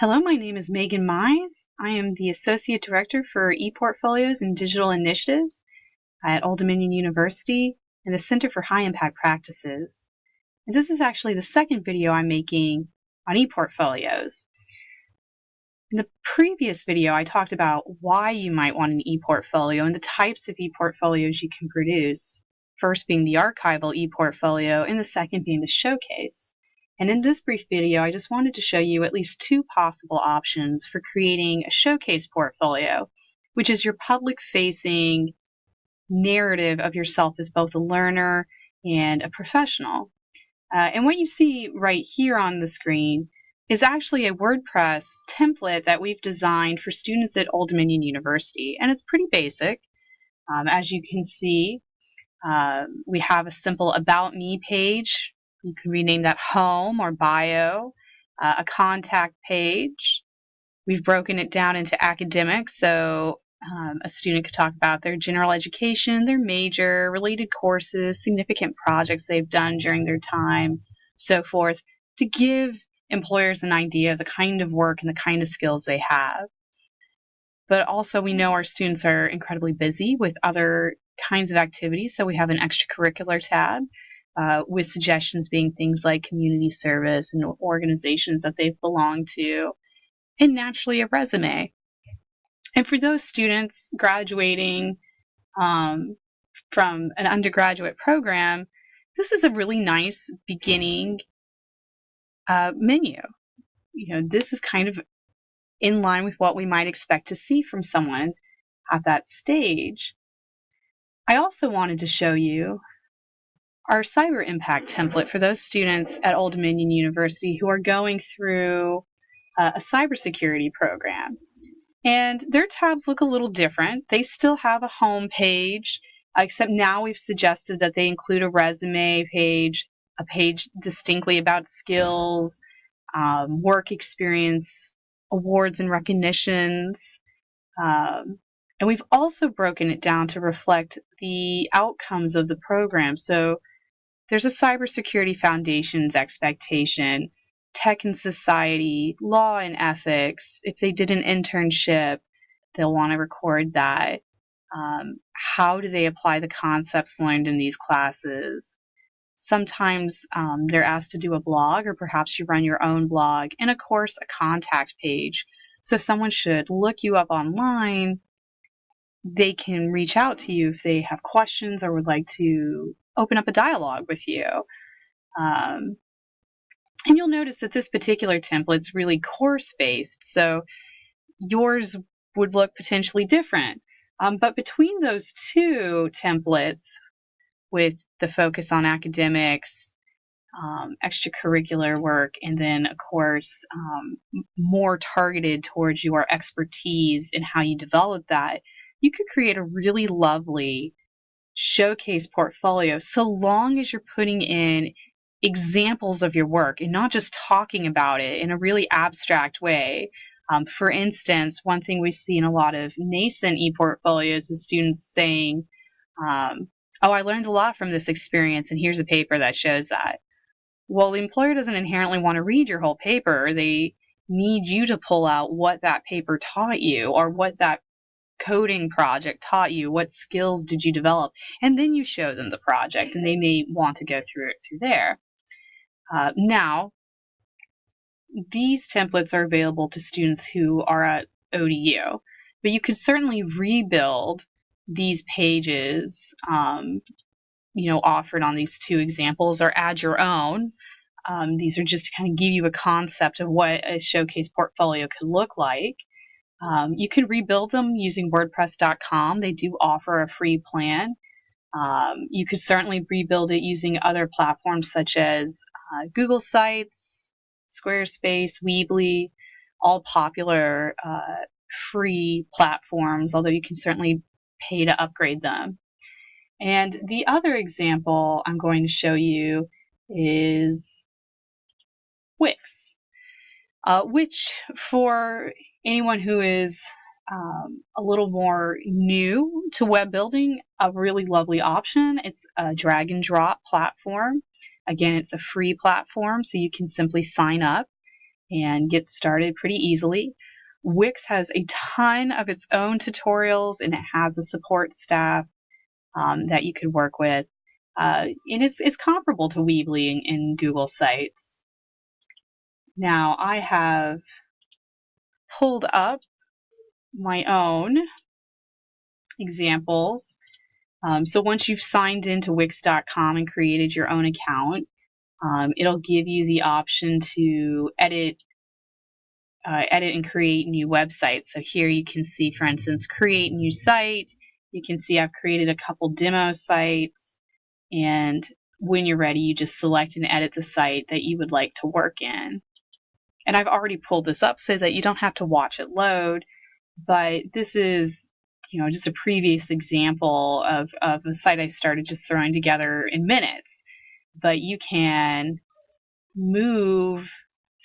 Hello, my name is Megan Mize. I am the Associate Director for ePortfolios and Digital Initiatives at Old Dominion University and the Center for High Impact Practices. And this is actually the second video I'm making on ePortfolios. In the previous video, I talked about why you might want an ePortfolio and the types of ePortfolios you can produce, first being the archival ePortfolio and the second being the showcase. And in this brief video, I just wanted to show you at least two possible options for creating a showcase portfolio, which is your public-facing narrative of yourself as both a learner and a professional. And what you see right here on the screen is actually a WordPress template that we've designed for students at Old Dominion University, and it's pretty basic. As you can see, we have a simple About Me page. You can rename that Home or Bio, a contact page. We've broken it down into academics, so a student could talk about their general education, their major, related courses, significant projects they've done during their time, so forth, to give employers an idea of the kind of work and the kind of skills they have. But also we know our students are incredibly busy with other kinds of activities, so we have an extracurricular tab with suggestions being things like community service and organizations that they've belonged to, and naturally a resume. And for those students graduating from an undergraduate program, this is a really nice beginning menu. This is kind of in line with what we might expect to see from someone at that stage. I also wanted to show you our cyber impact template for those students at Old Dominion University who are going through a cybersecurity program. And their tabs look a little different. They still have a home page, except now we've suggested that they include a resume page, a page distinctly about skills, work experience, awards and recognitions. And we've also broken it down to reflect the outcomes of the program. So there's a cybersecurity foundation's expectation, tech and society, law and ethics. If they did an internship, they'll want to record that. How do they apply the concepts learned in these classes? Sometimes they're asked to do a blog, or perhaps you run your own blog, and of course a contact page. So if someone should look you up online, they can reach out to you if they have questions or would like to open up a dialogue with you. And you'll notice that this particular template's really course-based, so yours would look potentially different. But between those two templates, with the focus on academics, extracurricular work, and then, of course, more targeted towards your expertise and how you develop that, you could create a really lovely showcase portfolio so long as you're putting in examples of your work and not just talking about it in a really abstract way. For instance, one thing we see in a lot of nascent ePortfolios is students saying, oh, I learned a lot from this experience, and here's a paper that shows that. Well, the employer doesn't inherently want to read your whole paper. They need you to pull out what that paper taught you, or what that coding project taught you, what skills did you develop, and then you show them the project, and they may want to go through it through there. Now, these templates are available to students who are at ODU, but you could certainly rebuild these pages, offered on these two examples, or add your own. These are just to kind of give you a concept of what a showcase portfolio could look like. You can rebuild them using WordPress.com. They do offer a free plan. You could certainly rebuild it using other platforms such as Google Sites, Squarespace, Weebly, all popular free platforms, although you can certainly pay to upgrade them. And the other example I'm going to show you is Wix, which for anyone who is a little more new to web building, a really lovely option. It's a drag and drop platform. Again, it's a free platform, so you can simply sign up and get started pretty easily. Wix has a ton of its own tutorials, and it has a support staff that you could work with. And it's comparable to Weebly in Google Sites. Now, I have pulled up my own examples. So once you've signed into Wix.com and created your own account, it'll give you the option to edit and create new websites. So here you can see, for instance, create new site. You can see I've created a couple demo sites, and when you're ready, you just select and edit the site that you would like to work in. And I've already pulled this up so that you don't have to watch it load, but this is, just a previous example of a site I started just throwing together in minutes. But you can move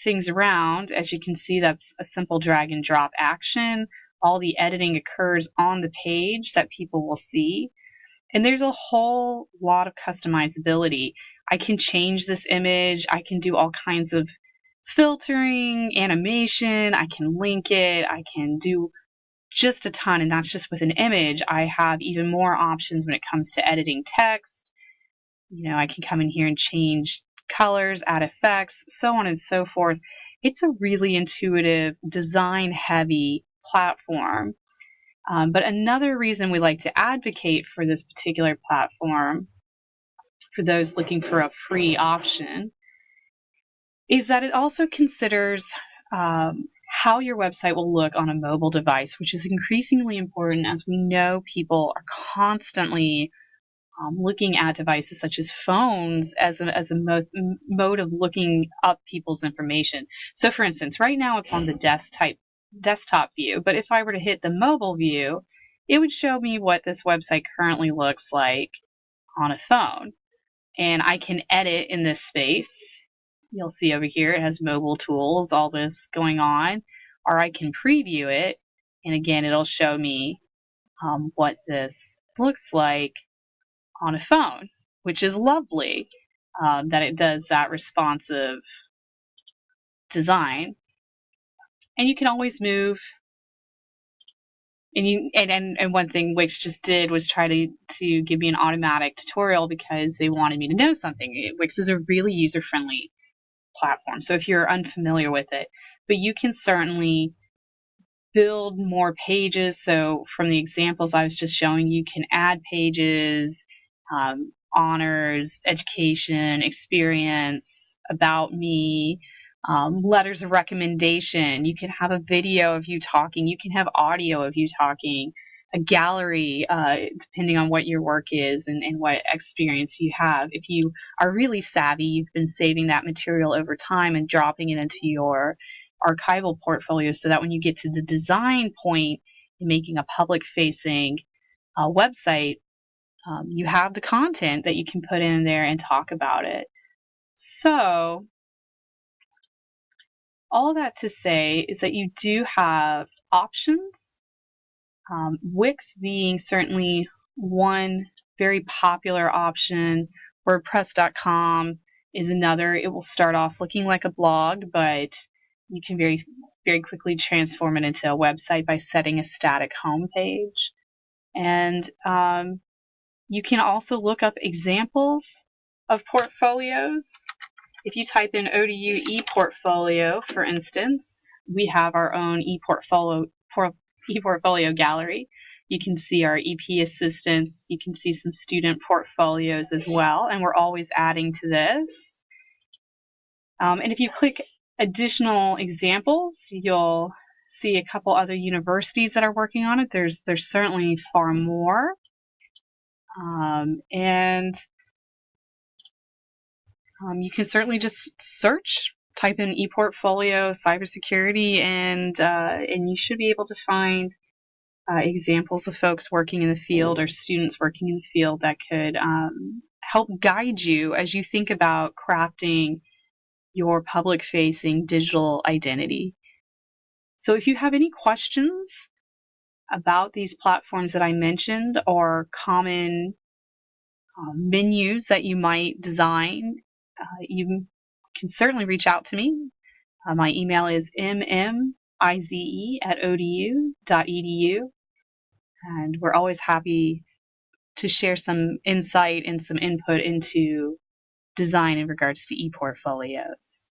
things around. As you can see, that's a simple drag and drop action. All the editing occurs on the page that people will see. And there's a whole lot of customizability. I can change this image. I can do all kinds of filtering, animation. I can link it. I can do just a ton, and that's just with an image. I have even more options when it comes to editing text. I can come in here and change colors, add effects, so on and so forth. It's a really intuitive, design-heavy platform. But another reason we like to advocate for this particular platform, for those looking for a free option, is that it also considers how your website will look on a mobile device, which is increasingly important as we know people are constantly looking at devices such as phones as a mode of looking up people's information. So for instance, right now it's on the desktop view, but if I were to hit the mobile view, it would show me what this website currently looks like on a phone. And I can edit in this space. You'll see over here it has mobile tools, all this going on, or I can preview it, and again it'll show me what this looks like on a phone, which is lovely that it does that responsive design. And you can always move. And one thing Wix just did was try to give me an automatic tutorial because they wanted me to know something. Wix is a really user-friendly platform, so if you're unfamiliar with it, but you can certainly build more pages. So from the examples I was just showing, you can add pages, honors, education, experience, about me, letters of recommendation. You can have a video of you talking. You can have audio of you talking, a gallery, depending on what your work is and what experience you have. If you are really savvy, you've been saving that material over time and dropping it into your archival portfolio so that when you get to the design point in making a public-facing website, you have the content that you can put in there and talk about it. So all that to say is that you do have options. Wix being certainly one very popular option. WordPress.com is another. It will start off looking like a blog, but you can very, very quickly transform it into a website by setting a static home page. And you can also look up examples of portfolios. If you type in ODU ePortfolio, for instance, we have our own ePortfolio gallery. You can see our EP assistants. You can see some student portfolios as well, and we're always adding to this. And if you click additional examples, you'll see a couple other universities that are working on it. There's certainly far more. You can certainly just search, type in ePortfolio cybersecurity, and you should be able to find examples of folks working in the field or students working in the field that could help guide you as you think about crafting your public-facing digital identity. So if you have any questions about these platforms that I mentioned or common menus that you might design, you can certainly reach out to me. My email is mmize@odu.edu, and we're always happy to share some insight and some input into design in regards to e-portfolios.